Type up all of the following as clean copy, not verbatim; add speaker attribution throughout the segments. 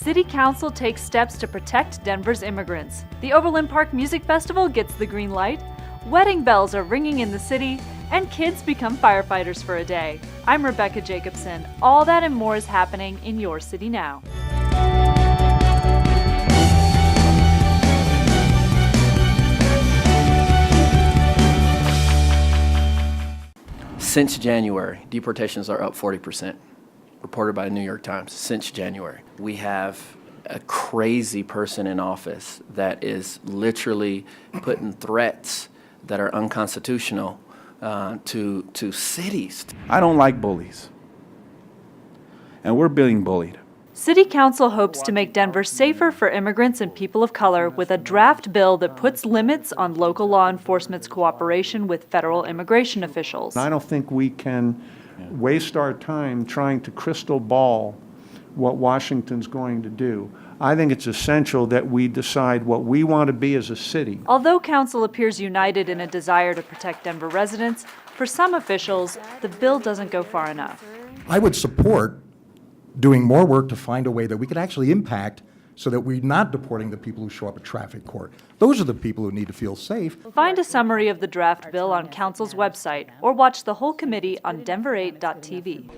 Speaker 1: City Council takes steps to protect Denver's immigrants. The Overland Park Music Festival gets the green light. Wedding bells are ringing in the city, and kids become firefighters for a day. I'm Rebecca Jacobson. All that and more is happening in your city now.
Speaker 2: Since January, deportations are up 40%, reported by the New York Times. Since January, we have a crazy person in office that is literally putting threats that are unconstitutional to cities.
Speaker 3: I don't like bullies, and we're being bullied.
Speaker 1: City Council hopes to make Denver safer for immigrants and people of color with a draft bill that puts limits on local law enforcement's cooperation with federal immigration officials.
Speaker 3: I don't think we can waste our time trying to crystal ball what Washington's going to do. I think it's essential that we decide what we want to be as a city.
Speaker 1: Although Council appears united in a desire to protect Denver residents, for some officials, the bill doesn't go far enough.
Speaker 4: I would support doing more work to find a way that we could actually impact so that we're not deporting the people who show up at traffic court. Those are the people who need to feel safe.
Speaker 1: Find a summary of the draft bill on Council's website or watch the whole committee on denver8.tv.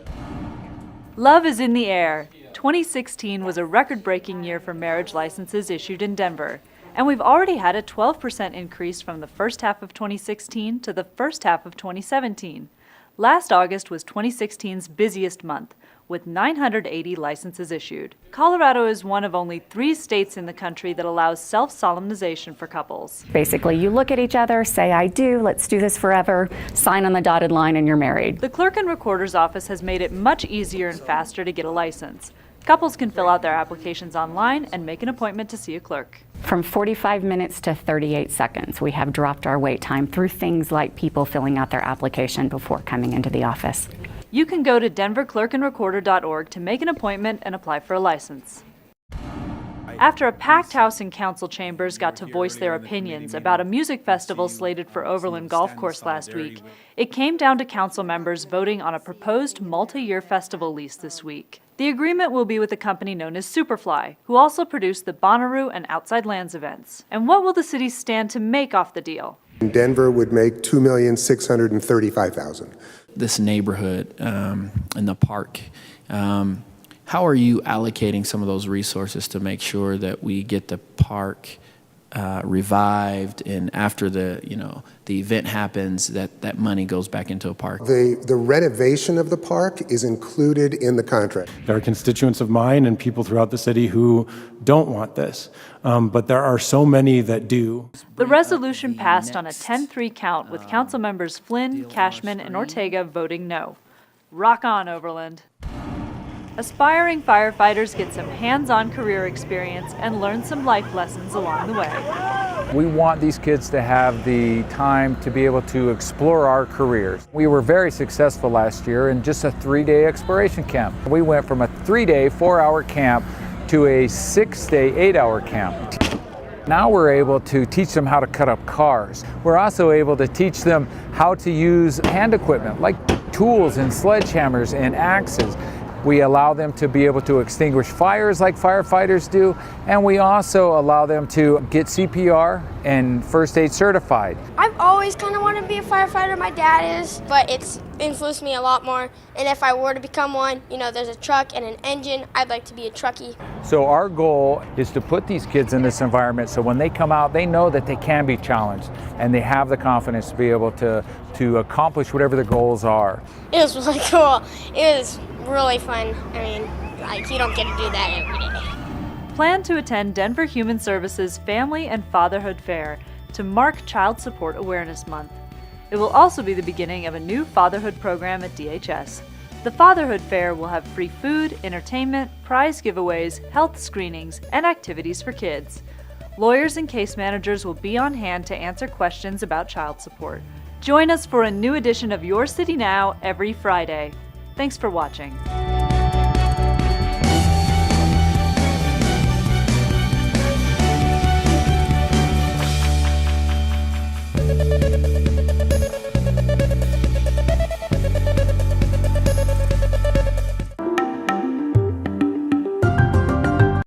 Speaker 1: Love is in the air. 2016 was a record-breaking year for marriage licenses issued in Denver, and we've already had a 12% increase from the first half of 2016 to the first half of 2017. Last August was 2016's busiest month, with 980 licenses issued. Colorado is one of only 3 states in the country that allows self-solemnization for couples.
Speaker 5: Basically, you look at each other, say, I do, let's do this forever, sign on the dotted line, and you're married.
Speaker 1: The Clerk and Recorder's Office has made it much easier and faster to get a license. Couples can fill out their applications online and make an appointment to see a clerk.
Speaker 5: From 45 minutes to 38 seconds, we have dropped our wait time through things like people filling out their application before coming into the office.
Speaker 1: You can go to denverclerkandrecorder.org to make an appointment and apply for a license. After a packed house in council chambers got to voice their opinions about a music festival slated for Overland Golf Course last week, it came down to council members voting on a proposed multi-year festival lease this week. The agreement will be with a company known as Superfly, who also produce the Bonnaroo and Outside Lands events. And what will the city stand to make off the deal?
Speaker 6: Denver would make $2,635,000.
Speaker 2: This neighborhood in the park, how are you allocating some of those resources to make sure that we get the park revived, and after the event happens, that money goes back into a park?
Speaker 6: The renovation of the park is included in the contract.
Speaker 7: There are constituents of mine and people throughout the city who don't want this, but there are so many that do.
Speaker 1: The resolution passed on a 10-3 count, with council members Flynn, Cashman, and Ortega voting no. Rock on, Overland. Aspiring firefighters get some hands-on career experience and learn some life lessons along the way.
Speaker 8: We want these kids to have the time to be able to explore our careers. We were very successful last year in just a 3-day exploration camp. We went from a 3-day, 4-hour camp to a 6-day, 8-hour camp. Now we're able to teach them how to cut up cars. We're also able to teach them how to use hand equipment like tools and sledgehammers and axes. We allow them to be able to extinguish fires like firefighters do, and we also allow them to get CPR and first aid certified.
Speaker 9: I've always kind of wanted to be a firefighter, my dad is, but it's influenced me a lot more. And if I were to become one, there's a truck and an engine, I'd like to be a truckie.
Speaker 8: So our goal is to put these kids in this environment so when they come out, they know that they can be challenged and they have the confidence to be able to accomplish whatever their goals are.
Speaker 9: It was really cool. It was really fun. You don't get to do that every day.
Speaker 1: Plan to attend Denver Human Services Family and Fatherhood Fair to mark Child Support Awareness Month. It will also be the beginning of a new fatherhood program at DHS. The Fatherhood Fair will have free food, entertainment, prize giveaways, health screenings, and activities for kids. Lawyers and case managers will be on hand to answer questions about child support. Join us for a new edition of Your City Now every Friday. Thanks for watching.